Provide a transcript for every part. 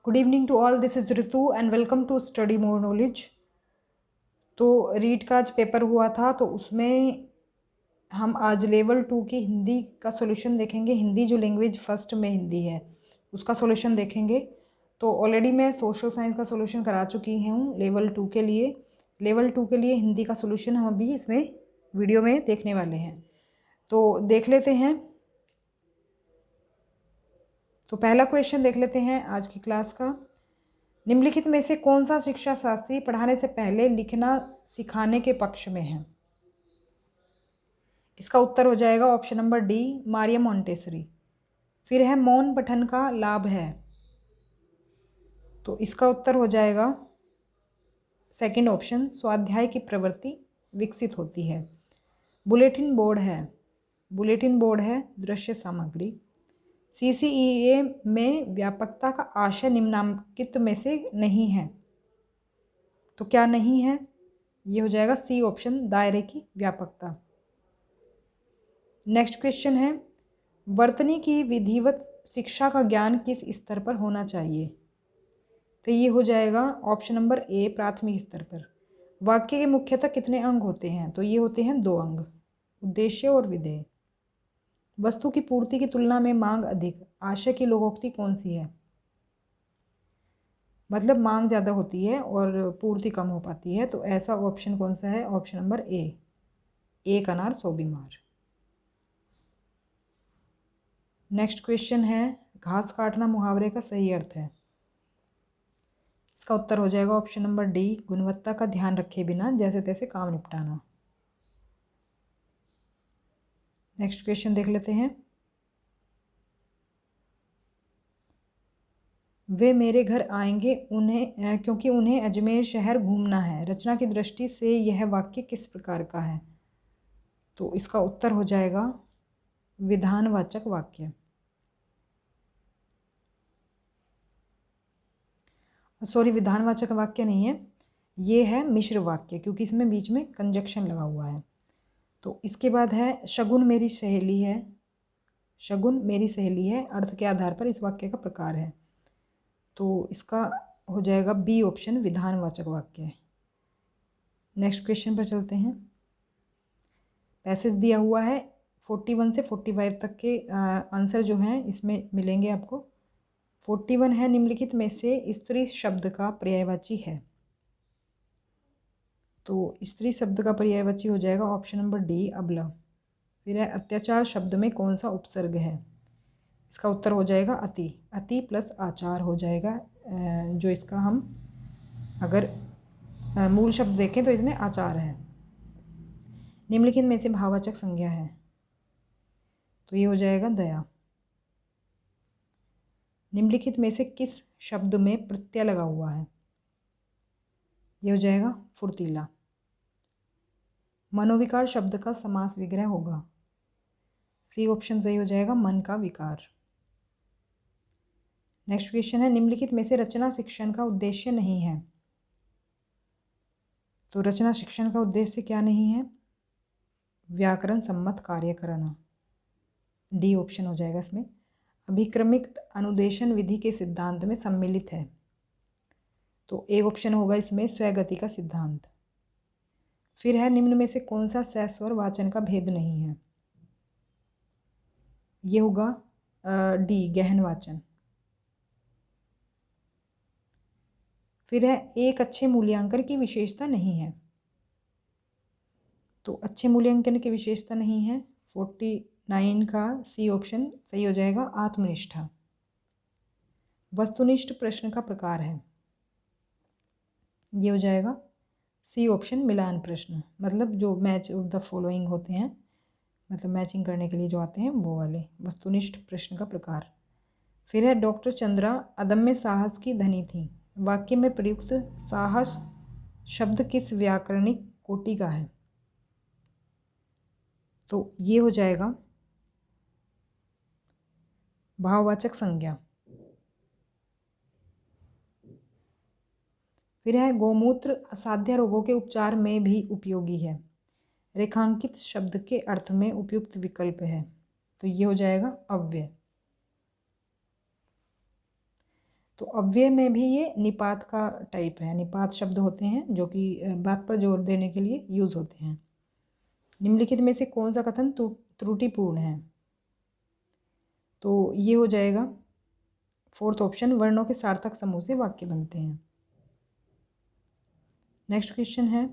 Good evening to all, this is Ritu and welcome to study more knowledge. तो read का आज paper हुआ था, तो उसमें हम आज लेवल 2 की हिंदी का सॉल्यूशन देखेंगे। हिंदी जो लैंग्वेज फर्स्ट में हिंदी है उसका सॉल्यूशन देखेंगे। तो ऑलरेडी मैं सोशल साइंस का सॉल्यूशन करा चुकी हूँ लेवल 2 के लिए। लेवल 2 के लिए हिंदी का सॉल्यूशन हम अभी इसमें वीडियो में देखने वाले हैं, तो देख लेते हैं। तो पहला क्वेश्चन देख लेते हैं आज की क्लास का। निम्नलिखित में से कौन सा शिक्षा शास्त्री पढ़ाने से पहले लिखना सिखाने के पक्ष में है? इसका उत्तर हो जाएगा option number D, Maria Montessori. फिर है मौन पठन का लाभ है, तो इसका उत्तर हो जाएगा सेकंड ऑप्शन, स्वाध्याय की प्रवृत्ति विकसित होती है। बुलेटिन बोर्ड है, बुलेटिन बोर्ड है दृश्य सामग्री। सीसीईए में व्यापकता का आशय निम्नलिखित में से नहीं है, तो क्या नहीं है? ये हो जाएगा सी ऑप्शन, दायरे की व्यापकता। नेक्स्ट क्वेश्चन है, वर्तनी की विधिवत शिक्षा का ज्ञान किस स्तर पर होना चाहिए? तो ये हो जाएगा ऑप्शन नंबर ए, प्राथमिक स्तर पर। वाक्य के मुख्यतः कितने अंग होते हैं? तो ये होते हैं 2 अंग, उद्देश्य और विधेय। वस्तु की पूर्ति की तुलना में मांग अधिक, आशय की लोकोक्ति कौन सी है? मतलब मांग ज़्यादा होती है और पूर्ति कम हो पाती है, तो ऐसा ऑप्शन कौन सा है? ऑप्शन नंबर ए, एक अनार 100 बीमार। नेक्स्ट क्वेश्चन है, घास काटना मुहावरे का सही अर्थ है। इसका उत्तर हो जाएगा ऑप्शन नंबर डी, गुणवत्ता का ध्यान रखे बिना जैसे तैसे काम निपटाना। नेक्स्ट क्वेश्चन देख लेते हैं। वे मेरे घर आएंगे क्योंकि उन्हें अजमेर शहर घूमना है। रचना की दृष्टि से यह वाक्य किस प्रकार का है? तो इसका उत्तर हो जाएगा विधानवाचक वाक्य। सॉरी, विधानवाचक वाक्य नहीं है, ये है मिश्र वाक्य, क्योंकि इसमें बीच में कंजक्शन लगा हुआ है। तो इसके बाद है शगुन मेरी सहेली है। शगुन मेरी सहेली है अर्थ के आधार पर इस वाक्य का प्रकार है, तो इसका हो जाएगा बी ऑप्शन, विधानवाचक वाक्य। नेक्स्ट क्वेश्चन पर चलते हैं। पैसेज दिया हुआ है, 41 से 45 तक के आंसर जो हैं इसमें मिलेंगे आपको। 41 है, निम्नलिखित में से स्त्री शब्द का पर्यायवाची है। तो स्त्री शब्द का पर्यायवाची हो जाएगा ऑप्शन नंबर डी, अबला। फिर है अत्याचार शब्द में कौन सा उपसर्ग है? इसका उत्तर हो जाएगा अति। अति प्लस आचार हो जाएगा, जो इसका हम अगर मूल शब्द देखें तो इसमें आचार है। निम्नलिखित में से भाववाचक संज्ञा है, तो ये हो जाएगा दया। निम्नलिखित में से किस शब्द में प्रत्यय लगा हुआ है? ये हो जाएगा फुर्तीला। मनोविकार शब्द का समास विग्रह होगा, सी ऑप्शन सही हो जाएगा, मन का विकार। नेक्स्ट क्वेश्चन है, निम्नलिखित में से रचना शिक्षण का उद्देश्य नहीं है। तो रचना शिक्षण का उद्देश्य क्या नहीं है? व्याकरण सम्मत कार्य करना, डी ऑप्शन हो जाएगा इसमें। अभिक्रमिक अनुदेशन विधि के सिद्धांत में सम्मिलित है, तो ए ऑप्शन होगा इसमें, स्वगति का सिद्धांत। फिर है निम्न में से कौन सा सस्वर वाचन का भेद नहीं है? ये होगा डी, गहन वाचन। फिर है एक अच्छे मूल्यांकन की विशेषता नहीं है, तो अच्छे मूल्यांकन की विशेषता नहीं है, 49 का सी ऑप्शन सही हो जाएगा, आत्मनिष्ठा। वस्तुनिष्ठ प्रश्न का प्रकार है, ये हो जाएगा सी ऑप्शन, मिलान प्रश्न। मतलब जो मैच ऑफ द फॉलोइंग होते हैं, मतलब मैचिंग करने के लिए जो आते हैं वो वाले वस्तुनिष्ठ प्रश्न का प्रकार। फिर है डॉक्टर चंद्रा अदम्य साहस की धनी थी। वाक्य में प्रयुक्त साहस शब्द किस व्याकरणिक कोटि का है? तो ये हो जाएगा भाववाचक संज्ञा। फिर है गोमूत्र असाध्य रोगों के उपचार में भी उपयोगी है। रेखांकित शब्द के अर्थ में उपयुक्त विकल्प है, तो ये हो जाएगा अव्यय। तो अव्यय में भी ये निपात का टाइप है। निपात शब्द होते हैं जो कि बात पर जोर देने के लिए यूज होते हैं। निम्नलिखित में से कौन सा कथन त्रुटिपूर्ण है? तो ये हो जाएगा फोर्थ ऑप्शन, वर्णों के सार्थक समूह से वाक्य बनते हैं। नेक्स्ट क्वेश्चन है,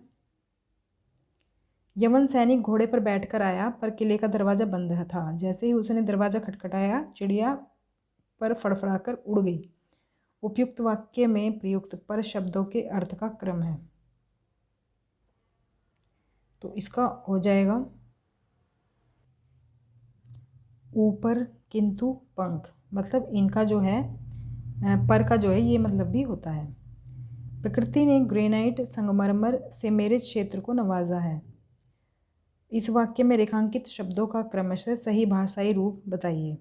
यवन सैनिक घोड़े पर बैठकर आया पर किले का दरवाजा बंद था। जैसे ही उसने दरवाजा खटखटाया, चिड़िया पर फड़फड़ाकर उड़ गई। उपयुक्त वाक्य में प्रयुक्त पर शब्दों के अर्थ का क्रम है। तो इसका हो जाएगा ऊपर किंतु पंख, मतलब इनका जो है पर का जो है ये मतलब भी होता है। प्रकृति ने ग्रेनाइट संगमरमर से मेरे क्षेत्र को नवाजा है। इस वाक्य में रेखांकित शब्दों का क्रमशः सही भाषाई रूप बताइए।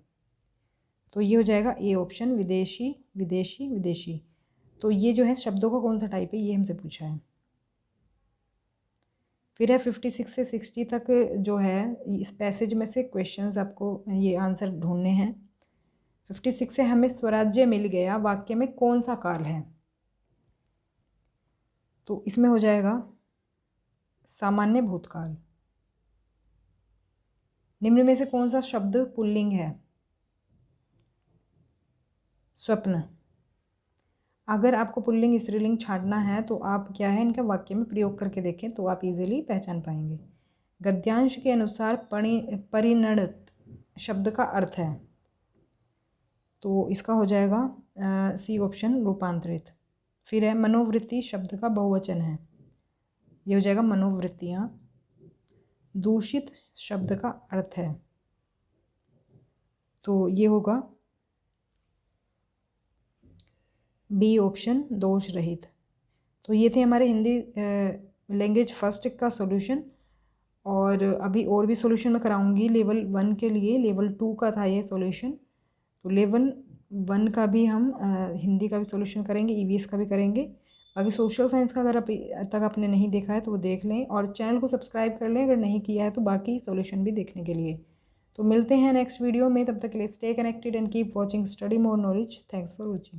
तो ये हो जाएगा ए ऑप्शन, विदेशी विदेशी विदेशी। तो ये जो है शब्दों का कौन सा टाइप है, ये हमसे पूछा है। फिर है 56 से 60 तक जो है इस पैसेज में से क्वेश्चंस आपको ये आंसर ढूंढने हैं। 56 से हमें स्वराज्य मिल गया वाक्य में कौन सा काल है? तो इसमें हो जाएगा सामान्य भूतकाल। निम्न में से कौन सा शब्द पुल्लिंग है? स्वप्न। अगर आपको पुल्लिंग स्त्रीलिंग छांटना है तो आप क्या है इनका वाक्य में प्रयोग करके देखें तो आप इजीली पहचान पाएंगे। गद्यांश के अनुसार परिणत शब्द का अर्थ है, तो इसका हो जाएगा सी ऑप्शन, रूपांतरित। फिर है मनोवृत्ति शब्द का बहुवचन है, ये हो जाएगा मनोवृत्तियाँ। दूषित शब्द का अर्थ है, तो ये होगा बी ऑप्शन, दोष रहित। तो ये थे हमारे हिंदी लैंग्वेज फर्स्ट का सॉल्यूशन। और अभी और भी सॉल्यूशन मैं कराऊंगी लेवल 1 के लिए। लेवल 2 का था ये सॉल्यूशन, तो लेवल 1 का भी हम हिंदी का भी सॉल्यूशन करेंगे, ईवीएस का भी करेंगे। बाकी सोशल साइंस का अगर अभी तक आपने नहीं देखा है तो वो देख लें, और चैनल को सब्सक्राइब कर लें अगर नहीं किया है तो, बाकी सॉल्यूशन भी देखने के लिए। तो मिलते हैं नेक्स्ट वीडियो में, तब तक के लिए stay connected and keep watching study more knowledge. Thanks for watching.